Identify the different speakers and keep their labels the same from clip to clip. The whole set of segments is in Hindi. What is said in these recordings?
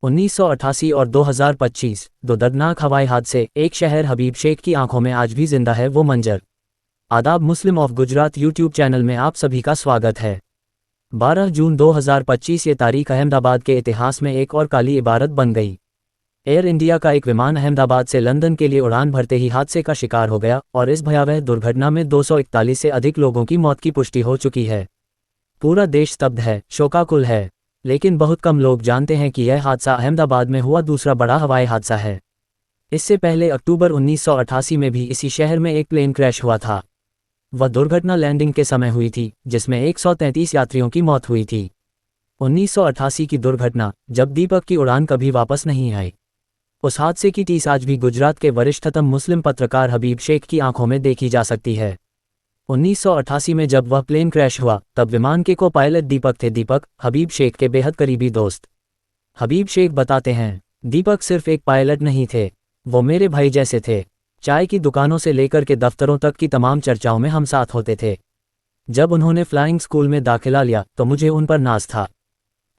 Speaker 1: 1988 और 2025 दो दर्दनाक हवाई हादसे। एक शहर हबीब शेख की आंखों में आज भी जिंदा है वो मंजर। आदाब, मुस्लिम ऑफ गुजरात यूट्यूब चैनल में आप सभी का स्वागत है। 12 जून 2025 ये तारीख अहमदाबाद के इतिहास में एक और काली इबारत बन गई। एयर इंडिया का एक विमान अहमदाबाद से लंदन के लिए उड़ान भरते ही हादसे का शिकार हो गया और इस भयावह दुर्घटना में 241 से अधिक लोगों की मौत की पुष्टि हो चुकी है। पूरा देश स्तब्ध है, शोकाकुल है। लेकिन बहुत कम लोग जानते हैं कि यह हादसा अहमदाबाद में हुआ दूसरा बड़ा हवाई हादसा है। इससे पहले अक्टूबर 1988 में भी इसी शहर में एक प्लेन क्रैश हुआ था। वह दुर्घटना लैंडिंग के समय हुई थी, जिसमें 133 यात्रियों की मौत हुई थी। 1988 की दुर्घटना, जब दीपक की उड़ान कभी वापस नहीं आई। उस हादसे की टीस आज भी गुजरात के वरिष्ठतम मुस्लिम पत्रकार हबीब शेख की आंखों में देखी जा सकती है। 1988 में जब वह प्लेन क्रैश हुआ, तब विमान के को पायलट दीपक थे। दीपक हबीब शेख के बेहद करीबी दोस्त। हबीब शेख बताते हैं, दीपक सिर्फ एक पायलट नहीं थे, वो मेरे भाई जैसे थे। चाय की दुकानों से लेकर के दफ्तरों तक की तमाम चर्चाओं में हम साथ होते थे। जब उन्होंने फ्लाइंग स्कूल में दाखिला लिया तो मुझे उन पर नाज था।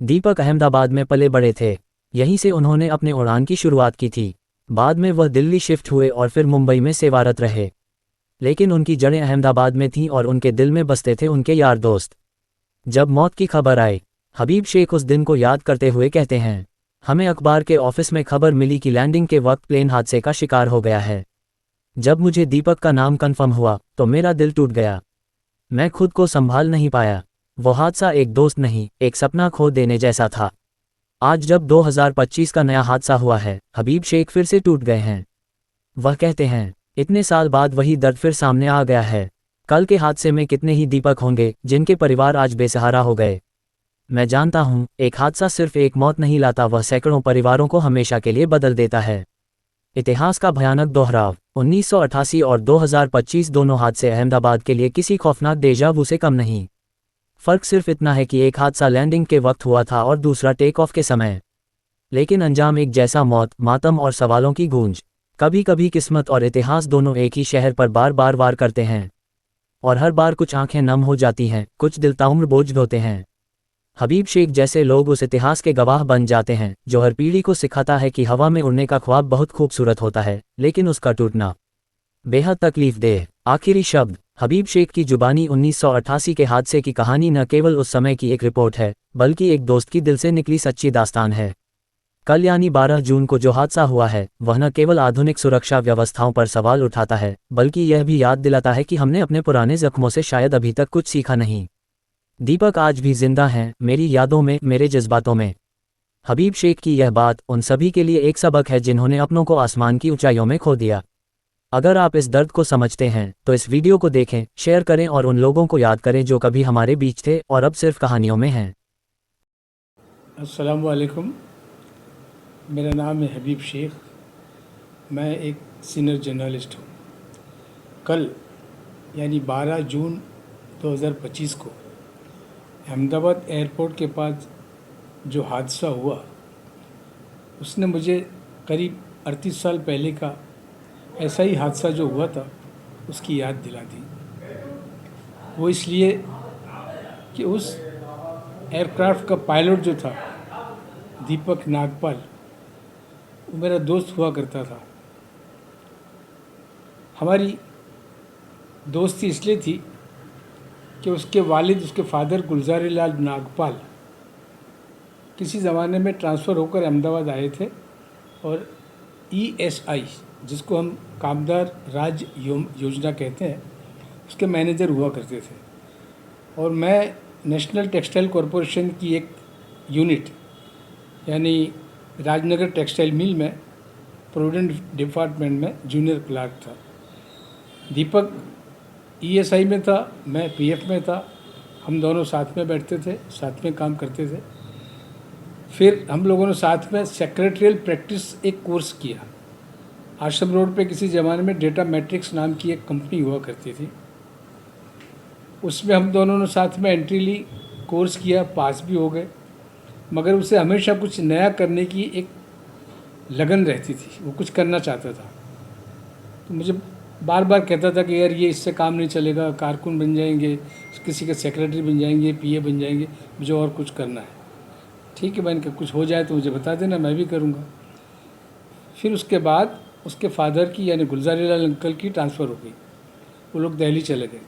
Speaker 1: दीपक अहमदाबाद में पले बड़े थे, यहीं से उन्होंने अपने उड़ान की शुरुआत की थी। बाद में वह दिल्ली शिफ्ट हुए और फिर मुंबई में सेवारत रहे, लेकिन उनकी जड़ें अहमदाबाद में थीं और उनके दिल में बसते थे उनके यार दोस्त। जब मौत की खबर आई, हबीब शेख उस दिन को याद करते हुए कहते हैं, हमें अखबार के ऑफिस में खबर मिली कि लैंडिंग के वक्त प्लेन हादसे का शिकार हो गया है। जब मुझे दीपक का नाम कन्फर्म हुआ तो मेरा दिल टूट गया। मैं खुद को संभाल नहीं पाया। वो हादसा एक दोस्त नहीं, एक सपना खो देने जैसा था। आज जब 2025 का नया हादसा हुआ है, हबीब शेख फिर से टूट गए हैं। वह कहते हैं, इतने साल बाद वही दर्द फिर सामने आ गया है। कल के हादसे में कितने ही दीपक होंगे जिनके परिवार आज बेसहारा हो गए। मैं जानता हूं, एक हादसा सिर्फ एक मौत नहीं लाता, वह सैकड़ों परिवारों को हमेशा के लिए बदल देता है। इतिहास का भयानक दोहराव। 1988 और 2025 दोनों हादसे अहमदाबाद के लिए किसी खौफनाक डेजा वू से कम नहीं। फर्क सिर्फ इतना है कि एक हादसा लैंडिंग के वक्त हुआ था और दूसरा टेक ऑफ के समय। लेकिन अंजाम एक जैसा, मौत, मातम और सवालों की गूंज। कभी कभी किस्मत और इतिहास दोनों एक ही शहर पर बार बार वार करते हैं, और हर बार कुछ आंखें नम हो जाती हैं, कुछ दिल ताउम्र बोझ ढोते हैं। हबीब शेख जैसे लोग उस इतिहास के गवाह बन जाते हैं जो हर पीढ़ी को सिखाता है कि हवा में उड़ने का ख्वाब बहुत खूबसूरत होता है, लेकिन उसका टूटना बेहद तकलीफदेह। आखिरी शब्द। हबीब शेख की जुबानी। 1988 के हादसे की कहानी न केवल उस समय की एक रिपोर्ट है, बल्कि एक दोस्त की दिल से निकली सच्ची दास्तान है। कल यानी 12 जून को जो हादसा हुआ है, वह न केवल आधुनिक सुरक्षा व्यवस्थाओं पर सवाल उठाता है, बल्कि यह भी याद दिलाता है कि हमने अपने पुराने जख्मों से शायद अभी तक कुछ सीखा नहीं। दीपक आज भी जिंदा हैं, मेरी यादों में, मेरे जज्बातों में। हबीब शेख की यह बात उन सभी के लिए एक सबक है जिन्होंने अपनों को आसमान की ऊंचाइयों में खो दिया। अगर आप इस दर्द को समझते हैं तो इस वीडियो को देखें, शेयर करें और उन लोगों को याद करें जो कभी हमारे बीच थे और अब सिर्फ कहानियों में हैं।
Speaker 2: अस्सलाम वालेकुम। मेरा नाम है हबीब शेख। मैं एक सीनियर जर्नलिस्ट हूँ। कल यानी 12 जून 2025 को अहमदाबाद एयरपोर्ट के पास जो हादसा हुआ, उसने मुझे करीब 38 साल पहले का ऐसा ही हादसा जो हुआ था उसकी याद दिला दी। वो इसलिए कि उस एयरक्राफ्ट का पायलट जो था दीपक नागपाल, वो मेरा दोस्त हुआ करता था। हमारी दोस्ती इसलिए थी कि उसके वालिद, उसके फादर गुलजारीलाल नागपाल किसी ज़माने में ट्रांसफ़र होकर अहमदाबाद आए थे और ESI, जिसको हम कामदार राज्य योजना कहते हैं, उसके मैनेजर हुआ करते थे। और मैं नेशनल टेक्सटाइल कॉरपोरेशन की एक यूनिट यानी राजनगर टेक्सटाइल मिल में प्रोविडेंट डिपार्टमेंट में जूनियर क्लार्क था। दीपक ESI में था, मैं PF में था। हम दोनों साथ में बैठते थे, साथ में काम करते थे। फिर हम लोगों ने साथ में सेक्रेटरियल प्रैक्टिस एक कोर्स किया। आश्रम रोड पे किसी ज़माने में डेटा मैट्रिक्स नाम की एक कंपनी हुआ करती थी। उसमें हम दोनों ने साथ में एंट्री ली, कोर्स किया, पास भी हो गए। मगर उसे हमेशा कुछ नया करने की एक लगन रहती थी, वो कुछ करना चाहता था। तो मुझे बार बार कहता था कि यार ये इससे काम नहीं चलेगा, कारकुन बन जाएंगे, किसी के सेक्रेटरी बन जाएंगे, PA बन जाएंगे, मुझे और कुछ करना है। ठीक है, मैंने कहा कुछ हो जाए तो मुझे बता देना, मैं भी करूँगा। फिर उसके बाद उसके फादर की यानी गुलजार लाल अंकल की ट्रांसफ़र हो गई, वो लोग दिल्ली चले गए।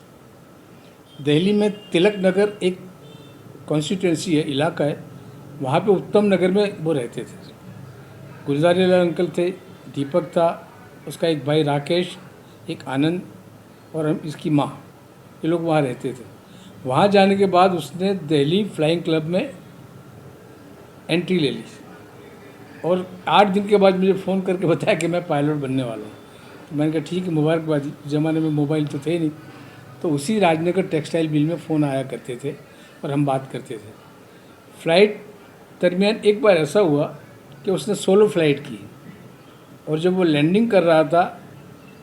Speaker 2: दिल्ली में तिलक नगर एक कॉन्स्टिट्यूंसी है, इलाका है, वहाँ पे उत्तम नगर में वो रहते थे। गुलजार लाल अंकल थे, दीपक था, उसका एक भाई राकेश, एक आनंद और हम इसकी माँ, ये लोग वहाँ रहते थे। वहाँ जाने के बाद उसने दिल्ली फ्लाइंग क्लब में एंट्री ले ली और 8 दिन के बाद मुझे फ़ोन करके बताया कि मैं पायलट बनने वाला हूँ। तो मैंने कहा ठीक है, मुबारकबादी। ज़माने में मोबाइल तो थे नहीं, तो उसी राजनगर टेक्सटाइल मिल में फ़ोन आया करते थे और हम बात करते थे। फ़्लाइट दरमियान एक बार ऐसा हुआ कि उसने सोलो फ्लाइट की और जब वो लैंडिंग कर रहा था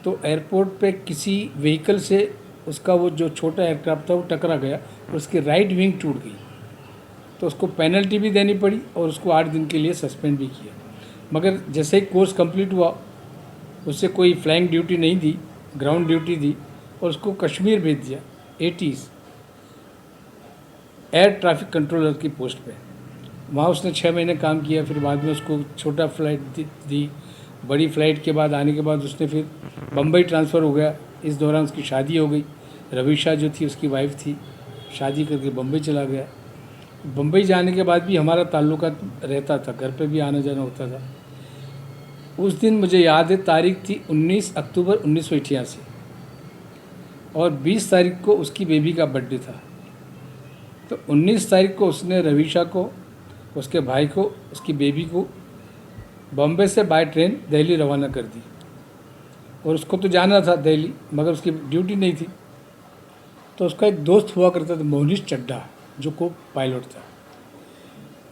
Speaker 2: तो एयरपोर्ट पे किसी व्हीकल से उसका वो जो छोटा एयरक्राफ्ट था वो टकरा गया और उसकी राइट विंग टूट गई। तो उसको पेनल्टी भी देनी पड़ी और उसको 8 दिन के लिए सस्पेंड भी किया। मगर जैसे ही कोर्स कंप्लीट हुआ, उससे कोई फ्लाइंग ड्यूटी नहीं दी, ग्राउंड ड्यूटी दी और उसको कश्मीर भेज दिया, एटीज़ एयर ट्रैफिक कंट्रोलर की पोस्ट पे। वहाँ उसने 6 महीने काम किया। फिर बाद में उसको छोटा फ्लाइट दी। बड़ी फ़्लाइट के बाद आने के बाद उसने फिर बम्बई ट्रांसफ़र हो गया। इस दौरान उसकी शादी हो गई। रवीशा जो थी उसकी वाइफ थी, शादी करके बम्बई चला गया। बम्बई जाने के बाद भी हमारा ताल्लुकात रहता था, घर पे भी आना जाना होता था। उस दिन मुझे याद है, तारीख थी 19 अक्टूबर 1988 और 20 तारीख को उसकी बेबी का बर्थडे था। तो 19 तारीख को उसने रवीशा को, उसके भाई को, उसकी बेबी को बॉम्बे से बाय ट्रेन दिल्ली रवाना कर दी और उसको तो जाना था दिल्ली, मगर उसकी ड्यूटी नहीं थी। तो उसका एक दोस्त हुआ करता था मोहनिश चड्ढा, जो को पायलट था।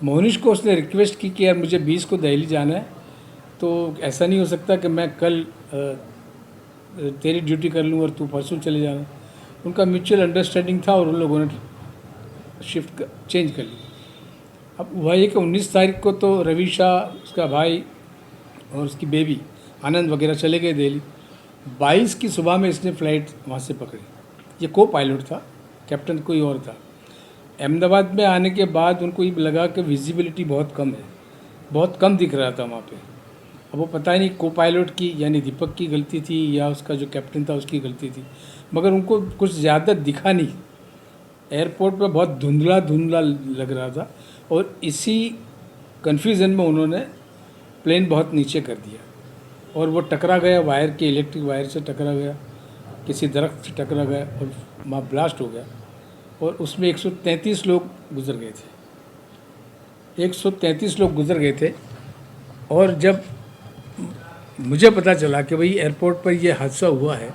Speaker 2: मोहनिश को उसने रिक्वेस्ट की कि यार मुझे 20 को दिल्ली जाना है, तो ऐसा नहीं हो सकता कि मैं कल तेरी ड्यूटी कर लूँ और तू परसों चले जाना। उनका म्यूचुअल अंडरस्टैंडिंग था और उन लोगों ने शिफ्ट चेंज कर ली। अब वही कि 19 तारीख को तो रवीशा, उसका भाई और उसकी बेबी आनंद वगैरह चले गए दिल्ली। 22 की सुबह में इसने फ़्लाइट वहाँ से पकड़ी। ये को पायलट था, कैप्टन कोई और था। अहमदाबाद में आने के बाद उनको ये लगा कि विजिबिलिटी बहुत कम है, बहुत कम दिख रहा था वहाँ पे। अब वो पता ही नहीं को पायलट की यानी दीपक की गलती थी या उसका जो कैप्टन था उसकी गलती थी, मगर उनको कुछ ज़्यादा दिखा नहीं। एयरपोर्ट पे बहुत धुंधला धुंधला लग रहा था और इसी कन्फ्यूज़न में उन्होंने प्लेन बहुत नीचे कर दिया और वो टकरा गया वायर के, इलेक्ट्रिक वायर से टकरा गया, किसी दरख्त से टकरा गया और वहाँ ब्लास्ट हो गया और उसमें 133 लोग गुजर गए थे। 133 लोग गुजर गए थे। और जब मुझे पता चला कि भाई एयरपोर्ट पर यह हादसा हुआ है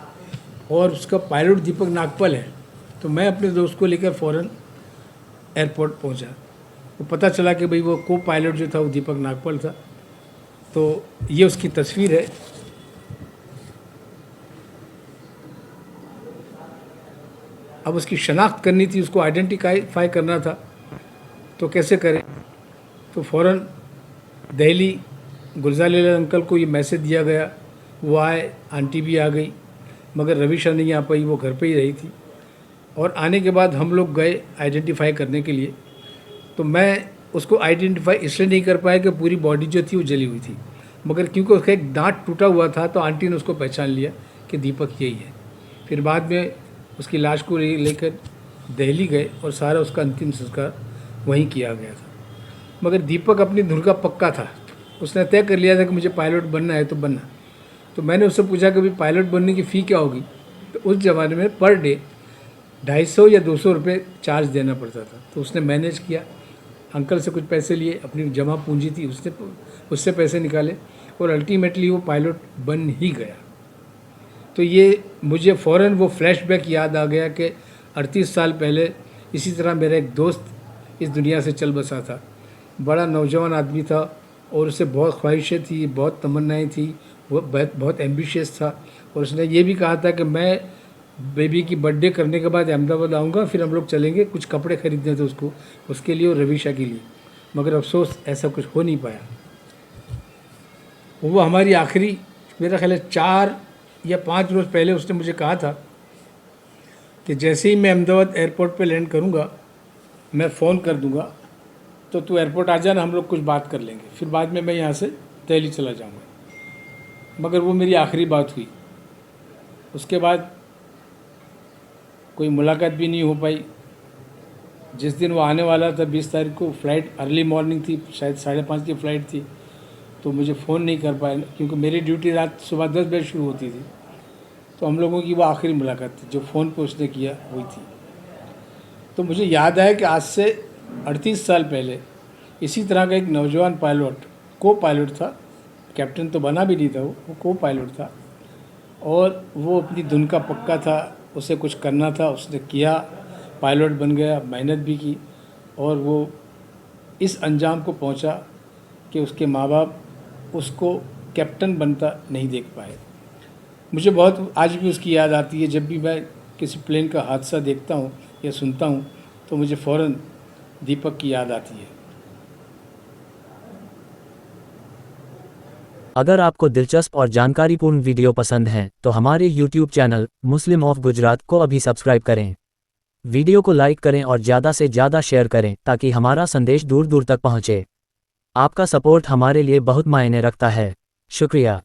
Speaker 2: और उसका पायलट दीपक नागपाल है, तो मैं अपने दोस्त को लेकर फ़ौरन एयरपोर्ट पहुंचा। वो पता चला कि भाई वो को पायलट जो था वो दीपक नागपाल था। तो ये उसकी तस्वीर है। अब उसकी शनाख्त करनी थी, उसको आइडेंटिफाई करना था, तो कैसे करें। तो फ़ौरन दिल्ली गुलजार लाल अंकल को ये मैसेज दिया गया। वो आए, आंटी भी आ गई, मगर रवीशा नहीं आ पाई, वो घर पे ही रही थी। और आने के बाद हम लोग गए आइडेंटिफाई करने के लिए। तो मैं उसको आइडेंटिफाई इसलिए नहीं कर पाया कि पूरी बॉडी जो थी वो जली हुई थी, मगर क्योंकि उसका एक दांत टूटा हुआ था तो आंटी ने उसको पहचान लिया कि दीपक यही है। फिर बाद में उसकी लाश को लेकर दिल्ली गए और सारा उसका अंतिम संस्कार वहीं किया गया था। मगर दीपक अपनी धुन का पक्का था, उसने तय कर लिया था कि मुझे पायलट बनना है तो बनना। तो मैंने उससे पूछा कि भाई पायलट बनने की फ़ी क्या होगी। तो उस ज़माने में पर डे 250 या 200 रुपये चार्ज देना पड़ता था। तो उसने मैनेज किया, अंकल से कुछ पैसे लिए, अपनी जमा पूंजी थी उससे पैसे निकाले और अल्टीमेटली वो पायलट बन ही गया। तो ये मुझे फ़ौरन वो फ्लैशबैक याद आ गया कि 38 साल पहले इसी तरह मेरा एक दोस्त इस दुनिया से चल बसा था। बड़ा नौजवान आदमी था और उसे बहुत ख्वाहिशें थी, बहुत तमन्नाएं थी, वो बहुत एम्बिशियस था। और उसने ये भी कहा था कि मैं बेबी की बर्थडे करने के बाद अहमदाबाद आऊँगा, फिर हम लोग चलेंगे, कुछ कपड़े खरीदने थे उसको, उसके लिए और रवीशा के लिए। मगर अफसोस ऐसा कुछ हो नहीं पाया। वो हमारी आखिरी, मेरा ख्याल है 4 या 5 रोज़ पहले उसने मुझे कहा था कि जैसे ही मैं अहमदाबाद एयरपोर्ट पे लैंड करूँगा मैं फ़ोन कर दूँगा तो तू एयरपोर्ट आ जाना, हम लोग कुछ बात कर लेंगे, फिर बाद में मैं यहाँ से दिल्ली चला जाऊँगा। मगर वो मेरी आखिरी बात हुई। उसके बाद कोई मुलाकात भी नहीं हो पाई। जिस दिन वो आने वाला था 20 तारीख को, फ़्लाइट अर्ली मॉर्निंग थी, शायद 5:30 की फ़्लाइट थी, तो मुझे फ़ोन नहीं कर पाया क्योंकि मेरी ड्यूटी रात सुबह 10 बजे शुरू होती थी। तो हम लोगों की वो आखिरी मुलाकात थी जो फ़ोन पे उसने किया हुई थी। तो मुझे याद आया कि आज से 38 साल पहले इसी तरह का एक नौजवान पायलट, को पायलट था, कैप्टन तो बना भी नहीं था, वो को पायलट था, और वो अपनी धुन का पक्का था, उसे कुछ करना था, उसने किया, पायलट बन गया, मेहनत भी की, और वो इस अंजाम को पहुंचा कि उसके माँ बाप उसको कैप्टन बनता नहीं देख पाए। मुझे बहुत आज भी उसकी याद आती है। जब भी मैं किसी प्लेन का हादसा देखता हूँ या सुनता हूँ तो मुझे फ़ौरन दीपक की याद आती है।
Speaker 1: अगर आपको दिलचस्प और जानकारीपूर्ण वीडियो पसंद हैं तो हमारे YouTube channel Muslim of Gujarat को अभी सब्सक्राइब करें। वीडियो को लाइक करें और ज़्यादा से ज़्यादा शेयर करें ताकि हमारा संदेश दूर दूर तक पहुँचे। आपका सपोर्ट हमारे लिए बहुत मायने रखता है। शुक्रिया।